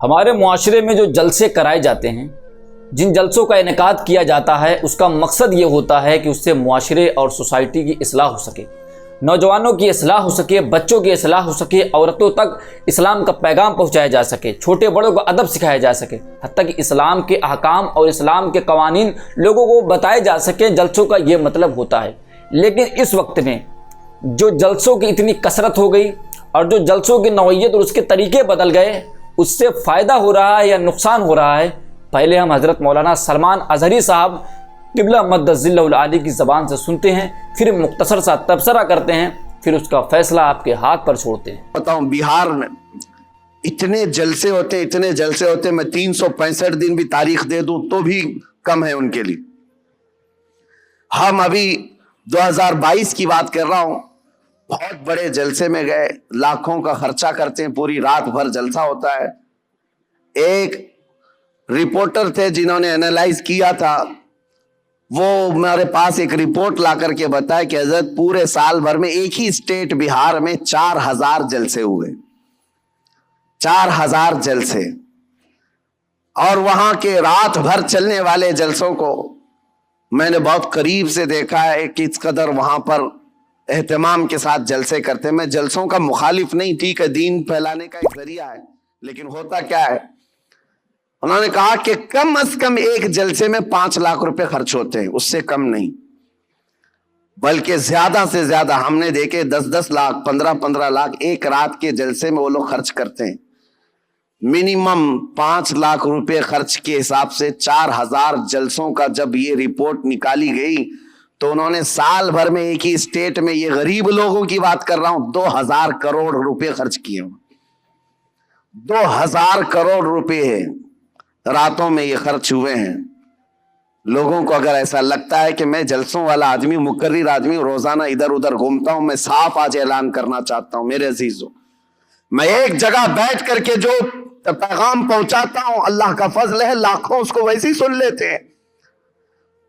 ہمارے معاشرے میں جو جلسے کرائے جاتے ہیں، جن جلسوں کا انعقاد کیا جاتا ہے، اس کا مقصد یہ ہوتا ہے کہ اس سے معاشرے اور سوسائٹی کی اصلاح ہو سکے، نوجوانوں کی اصلاح ہو سکے، بچوں کی اصلاح ہو سکے، عورتوں تک اسلام کا پیغام پہنچایا جا سکے، چھوٹے بڑوں کو ادب سکھایا جا سکے، حتیٰ کہ اسلام کے احکام اور اسلام کے قوانین لوگوں کو بتائے جا سکے۔ جلسوں کا یہ مطلب ہوتا ہے۔ لیکن اس وقت میں جو جلسوں کی اتنی کثرت ہو گئی اور جو جلسوں کی نوعیت اور اس کے طریقے بدل گئے، اس سے فائدہ ہو رہا ہے یا نقصان ہو رہا ہے، پہلے ہم حضرت مولانا سلمان اظہری صاحب قبلہ مد ظلہ العالی کی زبان سے سنتے ہیں، پھر مختصر سا تبصرہ کرتے ہیں، پھر اس کا فیصلہ آپ کے ہاتھ پر چھوڑتے ہیں۔ بتاؤں، بہار میں اتنے جلسے ہوتے میں 365 دن بھی تاریخ دے دوں تو بھی کم ہے ان کے لیے۔ ہم ابھی 2022 کی بات کر رہا ہوں، بہت بڑے جلسے میں گئے، لاکھوں کا خرچہ کرتے ہیں، پوری رات بھر جلسہ ہوتا ہے۔ ایک رپورٹر تھے جنہوں نے انالائز کیا تھا، وہ میرے پاس ایک رپورٹ لا کر کے بتایا کہ حضرت پورے سال بھر میں ایک ہی اسٹیٹ بہار میں 4000 جلسے ہوئے، 4000 جلسے، اور وہاں کے رات بھر چلنے والے جلسوں کو میں نے بہت قریب سے دیکھا ہے کہ اس قدر وہاں پر اہتمام کے ساتھ جلسے کرتے۔ میں جلسوں کا مخالف نہیں، ٹھیک ہے، دین پھیلانے کا ایک ذریعہ ہے، لیکن ہوتا کیا ہے، انہوں نے کہا کہ کم از کم ایک جلسے میں 5 لاکھ روپے خرچ ہوتے ہیں، اس سے کم نہیں، بلکہ زیادہ سے زیادہ ہم نے دیکھے 10 لاکھ 15 لاکھ ایک رات کے جلسے میں وہ لوگ خرچ کرتے ہیں۔ منیمم 5 لاکھ روپے خرچ کے حساب سے 4000 جلسوں کا جب یہ رپورٹ نکالی گئی تو انہوں نے سال بھر میں ایک ہی اسٹیٹ میں، یہ غریب لوگوں کی بات کر رہا ہوں، 2000 کروڑ روپے خرچ کیے ہیں۔ 2000 کروڑ روپے راتوں میں یہ خرچ ہوئے ہیں۔ لوگوں کو اگر ایسا لگتا ہے کہ میں جلسوں والا آدمی، مقرر آدمی، روزانہ ادھر ادھر گھومتا ہوں، میں صاف آج اعلان کرنا چاہتا ہوں میرے عزیزوں، میں ایک جگہ بیٹھ کر کے جو پیغام پہنچاتا ہوں، اللہ کا فضل ہے، لاکھوں اس کو ویسے ہی سن لیتے ہیں۔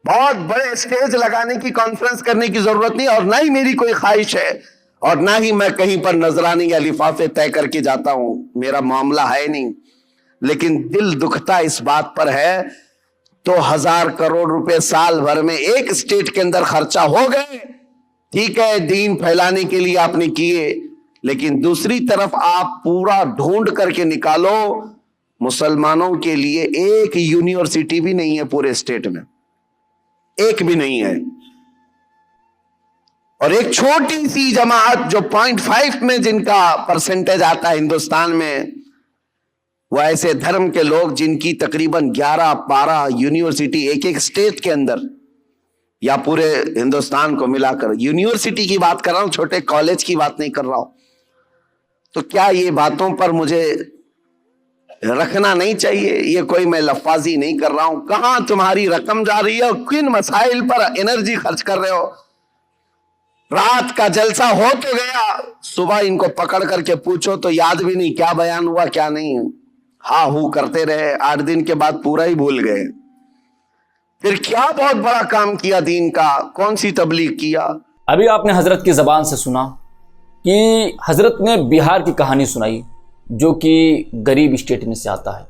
بہت بڑے اسٹیج لگانے کی، کانفرنس کرنے کی ضرورت نہیں، اور نہ ہی میری کوئی خواہش ہے، اور نہ ہی میں کہیں پر نذرانے یا لفافے طے کر کے جاتا ہوں، میرا معاملہ ہے نہیں، لیکن دل دکھتا اس بات پر ہے۔ تو 1000 کروڑ روپے سال بھر میں ایک اسٹیٹ کے اندر خرچہ ہو گئے، ٹھیک ہے، دین پھیلانے کے لیے آپ نے کیے، لیکن دوسری طرف آپ پورا ڈھونڈ کر کے نکالو، مسلمانوں کے لیے ایک یونیورسٹی بھی نہیں ہے پورے اسٹیٹ میں، ایک بھی نہیں ہے، اور ایک چھوٹی سی جماعت جو 0.5 میں جن کا پرسنٹیج آتا ہے ہندوستان میں، وہ ایسے دھرم کے لوگ جن کی تقریباً 11-12 یونیورسٹی ایک ایک اسٹیٹ کے اندر یا پورے ہندوستان کو ملا کر، یونیورسٹی کی بات کر رہا ہوں، چھوٹے کالج کی بات نہیں کر رہا ہوں۔ تو کیا یہ باتوں پر مجھے رکھنا نہیں چاہیے؟ یہ کوئی میں لفاظی نہیں کر رہا ہوں، کہاں تمہاری رقم جا رہی ہے اور کن مسائل پر انرجی خرچ کر رہے ہو؟ رات کا جلسہ ہو تو گیا، صبح ان کو پکڑ کر کے پوچھو تو یاد بھی نہیں کیا بیان ہوا کیا نہیں، ہاں ہو کرتے رہے، 8 دن کے بعد پورا ہی بھول گئے۔ پھر کیا بہت بڑا کام کیا دین کا، کون سی تبلیغ کیا؟ ابھی آپ نے حضرت کی زبان سے سنا کہ حضرت نے بہار کی کہانی سنائی، جو کہ غریب اسٹیٹ میں سے آتا ہے،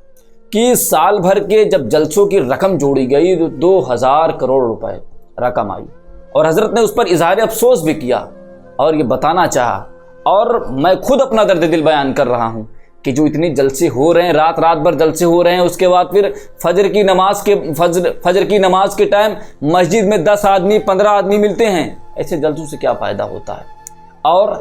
کہ سال بھر کے جب جلسوں کی رقم جوڑی گئی تو 2000 کروڑ روپے رقم آئی، اور حضرت نے اس پر اظہار افسوس بھی کیا اور یہ بتانا چاہا، اور میں خود اپنا درد دل بیان کر رہا ہوں کہ جو اتنے جلسے ہو رہے ہیں، رات بھر جلسے ہو رہے ہیں، اس کے بعد پھر فجر کی نماز کے ٹائم مسجد میں 10 آدمی 15 آدمی ملتے ہیں، ایسے جلسوں سے کیا فائدہ ہوتا ہے؟ اور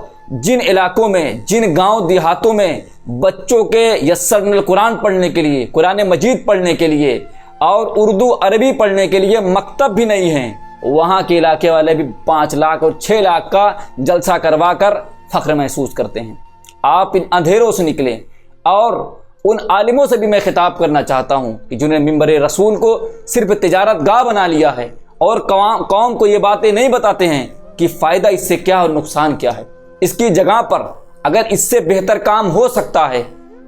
جن علاقوں میں، جن گاؤں دیہاتوں میں بچوں کے یسر القرآن پڑھنے کے لیے، قرآن مجید پڑھنے کے لیے اور اردو عربی پڑھنے کے لیے مکتب بھی نہیں ہیں، وہاں کے علاقے والے بھی 5 لاکھ اور 6 لاکھ کا جلسہ کروا کر فخر محسوس کرتے ہیں۔ آپ ان اندھیروں سے نکلیں، اور ان عالموں سے بھی میں خطاب کرنا چاہتا ہوں کہ جنہیں ممبر رسول کو صرف تجارت گاہ بنا لیا ہے اور قوم کو یہ باتیں نہیں بتاتے ہیں کہ فائدہ اس سے کیا اور نقصان کیا ہے۔ اس کی جگہ پر اگر اس سے بہتر کام ہو سکتا ہے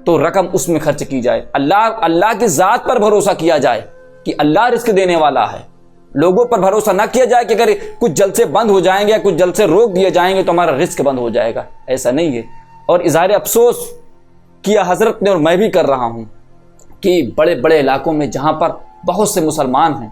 تو رقم اس میں خرچ کی جائے، اللہ کی ذات پر بھروسہ کیا جائے کہ اللہ رزق دینے والا ہے۔ لوگوں پر بھروسہ نہ کیا جائے کہ اگر کچھ جلسے بند ہو جائیں گے یا کچھ جلسے روک دیے جائیں گے تو ہمارا رزق بند ہو جائے گا، ایسا نہیں ہے۔ اور اظہار افسوس کیا حضرت نے، اور میں بھی کر رہا ہوں کہ بڑے بڑے علاقوں میں جہاں پر بہت سے مسلمان ہیں،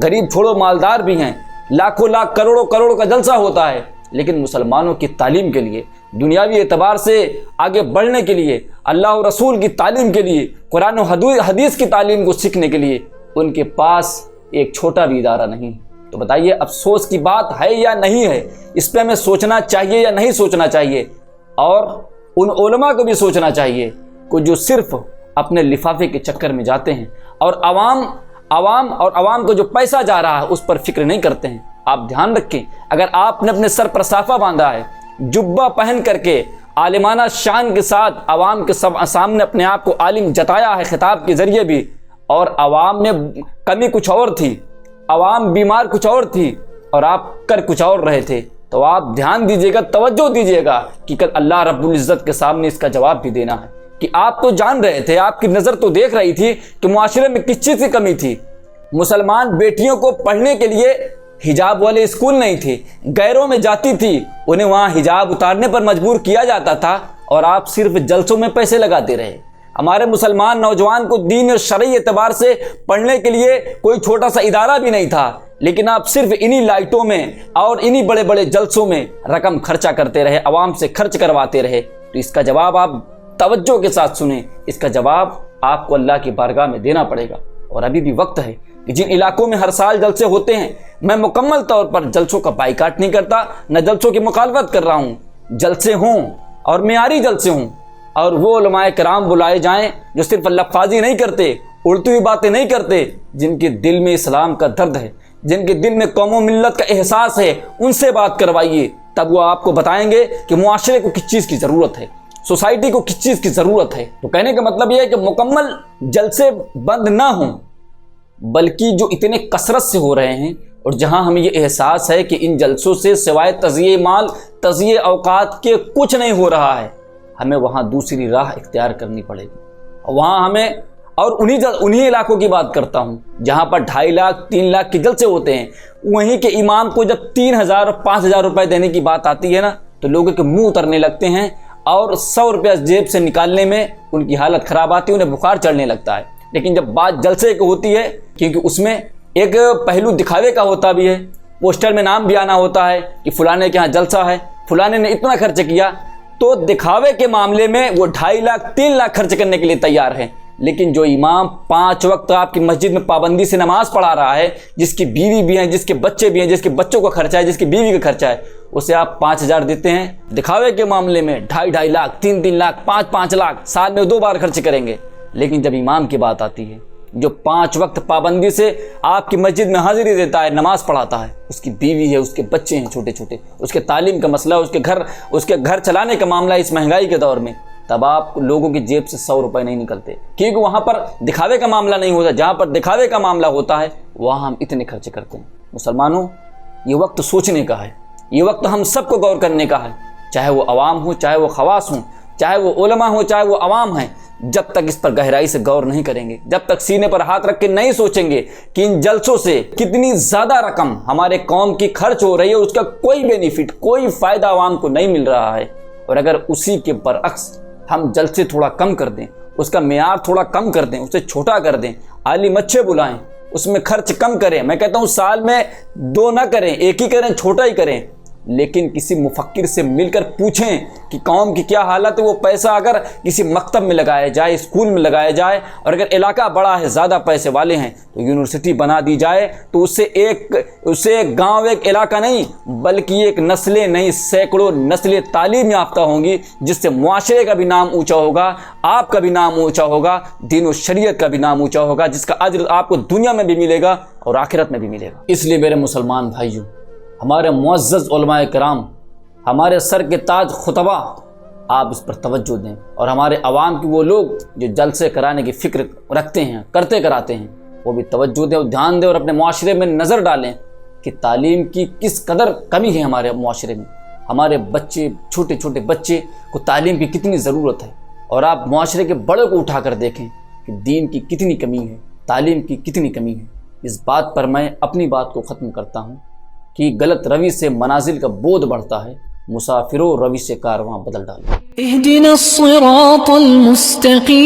غریب چھوڑو مالدار بھی ہیں، لاکھوں لاکھ کروڑوں کروڑوں کا جلسہ ہوتا ہے، لیکن مسلمانوں کی تعلیم کے لیے، دنیاوی اعتبار سے آگے بڑھنے کے لیے، اللہ و رسول کی تعلیم کے لیے، قرآن و حدیث کی تعلیم کو سیکھنے کے لیے ان کے پاس ایک چھوٹا بھی ادارہ نہیں۔ تو بتائیے افسوس کی بات ہے یا نہیں ہے؟ اس پہ ہمیں سوچنا چاہیے یا نہیں سوچنا چاہیے؟ اور ان علماء کو بھی سوچنا چاہیے کہ جو صرف اپنے لفافے کے چکر میں جاتے ہیں اور عوام کو جو پیسہ جا رہا ہے اس پر فکر نہیں کرتے ہیں۔ آپ دھیان رکھیں، اگر آپ نے اپنے سر پر صافہ باندھا ہے، جبہ پہن کر کے عالمانہ شان کے ساتھ عوام کے سامنے اپنے آپ کو عالم جتایا ہے خطاب کے ذریعے بھی، اور عوام میں کمی کچھ اور تھی، عوام بیمار کچھ اور تھی اور آپ کر کچھ اور رہے تھے، تو آپ دھیان دیجیے گا، توجہ دیجیے گا کہ کل اللہ رب العزت کے سامنے اس کا جواب بھی دینا ہے کہ آپ تو جان رہے تھے، آپ کی نظر تو دیکھ رہی تھی کہ معاشرے میں کس چیز کی کمی تھی۔ مسلمان بیٹیوں کو پڑھنے کے لیے حجاب والے اسکول نہیں تھے، غیروں میں جاتی تھی، انہیں وہاں حجاب اتارنے پر مجبور کیا جاتا تھا، اور آپ صرف جلسوں میں پیسے لگاتے رہے۔ ہمارے مسلمان نوجوان کو دین اور شرعی اعتبار سے پڑھنے کے لیے کوئی چھوٹا سا ادارہ بھی نہیں تھا، لیکن آپ صرف انہی لائٹوں میں اور انہی بڑے بڑے جلسوں میں رقم خرچہ کرتے رہے، عوام سے خرچ کرواتے رہے۔ تو اس کا جواب آپ توجہ کے ساتھ سنیں، اس کا جواب آپ کو اللہ کی بارگاہ میں دینا پڑے گا۔ اور ابھی بھی وقت ہے کہ جن علاقوں میں ہر سال جلسے ہوتے ہیں، میں مکمل طور پر جلسوں کا بائیکاٹ نہیں کرتا، نہ جلسوں کی مخالفت کر رہا ہوں، جلسے ہوں اور معیاری جلسے ہوں، اور وہ علماء کرام بلائے جائیں جو صرف لفاظی نہیں کرتے، اڑتی ہوئی باتیں نہیں کرتے، جن کے دل میں اسلام کا درد ہے، جن کے دل میں قوم و ملت کا احساس ہے، ان سے بات کروائیے، تب وہ آپ کو بتائیں گے کہ معاشرے کو کس چیز کی ضرورت ہے، سوسائٹی کو کس چیز کی ضرورت ہے۔ تو کہنے کا مطلب یہ ہے کہ مکمل جلسے بند نہ ہوں، بلکہ جو اتنے کثرت سے ہو رہے ہیں، اور جہاں ہمیں یہ احساس ہے کہ ان جلسوں سے سوائے تضییع مال، تضییع اوقات کے کچھ نہیں ہو رہا ہے، ہمیں وہاں دوسری راہ اختیار کرنی پڑے گی۔ وہاں ہمیں، اور انہی علاقوں کی بات کرتا ہوں جہاں پر 2.5 لاکھ 3 لاکھ کے جلسے ہوتے ہیں، وہیں کے امام کو جب 3,000 اور 5,000 روپے دینے کی بات آتی ہے نا، تو لوگوں کے منہ اترنے لگتے ہیں، اور 100 روپیہ جیب سے نکالنے میں ان کی حالت خراب آتی ہے، انہیں بخار چڑھنے لگتا ہے۔ لیکن جب بات جلسے کی ہوتی ہے، کیونکہ اس میں ایک پہلو دکھاوے کا ہوتا بھی ہے، پوسٹر میں نام بھی آنا ہوتا ہے کہ فلانے کے ہاں جلسہ ہے، فلانے نے اتنا خرچ کیا، تو دکھاوے کے معاملے میں وہ 2.5 لاکھ 3 لاکھ خرچ کرنے کے لیے تیار ہے۔ لیکن جو امام 5 وقت آپ کی مسجد میں پابندی سے نماز پڑھا رہا ہے، جس کی بیوی بھی ہیں، جس کے بچے بھی ہیں، جس کے بچوں کا خرچہ ہے، جس کی بیوی کا خرچہ ہے، اسے آپ 5,000 دیتے ہیں، دکھاوے کے معاملے میں 2.5 لاکھ 3 لاکھ 5 لاکھ سال میں 2 بار خرچ کریں گے۔ لیکن جب امام کی بات آتی ہے، جو 5 وقت پابندی سے آپ کی مسجد میں حاضری دیتا ہے، نماز پڑھاتا ہے، اس کی بیوی ہے، اس کے بچے ہیں چھوٹے چھوٹے، اس کے تعلیم کا مسئلہ، اس کے گھر چلانے کا معاملہ اس مہنگائی کے دور میں، تب آپ لوگوں کی جیب سے 100 روپے نہیں نکلتے، کیونکہ وہاں پر دکھاوے کا معاملہ نہیں ہوتا۔ جہاں پر دکھاوے کا معاملہ ہوتا ہے وہاں ہم اتنے خرچ کرتے ہیں۔ مسلمانوں، یہ وقت سوچنے کا ہے، یہ وقت ہم سب کو غور کرنے کا ہے، چاہے وہ عوام ہوں، چاہے وہ خواص ہوں، چاہے وہ علماء ہوں، چاہے وہ عوام ہیں۔ جب تک اس پر گہرائی سے غور نہیں کریں گے، جب تک سینے پر ہاتھ رکھ کے نہیں سوچیں گے کہ ان جلسوں سے کتنی زیادہ رقم ہمارے قوم کی خرچ ہو رہی ہے، اس کا کوئی بینیفٹ، کوئی فائدہ عوام کو نہیں مل رہا ہے، اور اگر اسی کے برعکس ہم جلسے تھوڑا کم کر دیں، اس کا معیار تھوڑا کم کر دیں، اسے چھوٹا کر دیں، عالم اچھے بلائیں، اس میں خرچ کم کریں، میں کہتا ہوں سال میں 2 نہ کریں، 1 ہی کریں، چھوٹا ہی کریں، لیکن کسی مفکر سے مل کر پوچھیں کہ قوم کی کیا حالت ہے، وہ پیسہ اگر کسی مکتب میں لگایا جائے، اسکول میں لگایا جائے، اور اگر علاقہ بڑا ہے، زیادہ پیسے والے ہیں تو یونیورسٹی بنا دی جائے، تو اس سے ایک گاؤں، ایک علاقہ نہیں، بلکہ ایک نسلیں نہیں، سینکڑوں نسلیں تعلیم یافتہ ہوں گی، جس سے معاشرے کا بھی نام اونچا ہوگا، آپ کا بھی نام اونچا ہوگا، دین و شریعت کا بھی نام اونچا ہوگا، جس کا اجر آپ کو دنیا میں بھی ملے گا اور آخرت میں بھی ملے گا۔ اس لیے میرے مسلمان بھائیوں، ہمارے معزز علماء کرام، ہمارے سر کے تاج خطبہ، آپ اس پر توجہ دیں، اور ہمارے عوام کی وہ لوگ جو جلسے کرانے کی فکر رکھتے ہیں، کراتے ہیں، وہ بھی توجہ دیں اور دھیان دیں، اور اپنے معاشرے میں نظر ڈالیں کہ تعلیم کی کس قدر کمی ہے ہمارے معاشرے میں۔ ہمارے بچے، چھوٹے چھوٹے بچے کو تعلیم کی کتنی ضرورت ہے، اور آپ معاشرے کے بڑوں کو اٹھا کر دیکھیں کہ دین کی کتنی کمی ہے، تعلیم کی کتنی کمی ہے۔ اس بات پر میں اپنی بات کو ختم کرتا ہوں کہ غلط روی سے منازل کا بودھ بڑھتا ہے، مسافروں روی سے کارواں بدل ڈالو۔ اہدنا الصراط المستقیم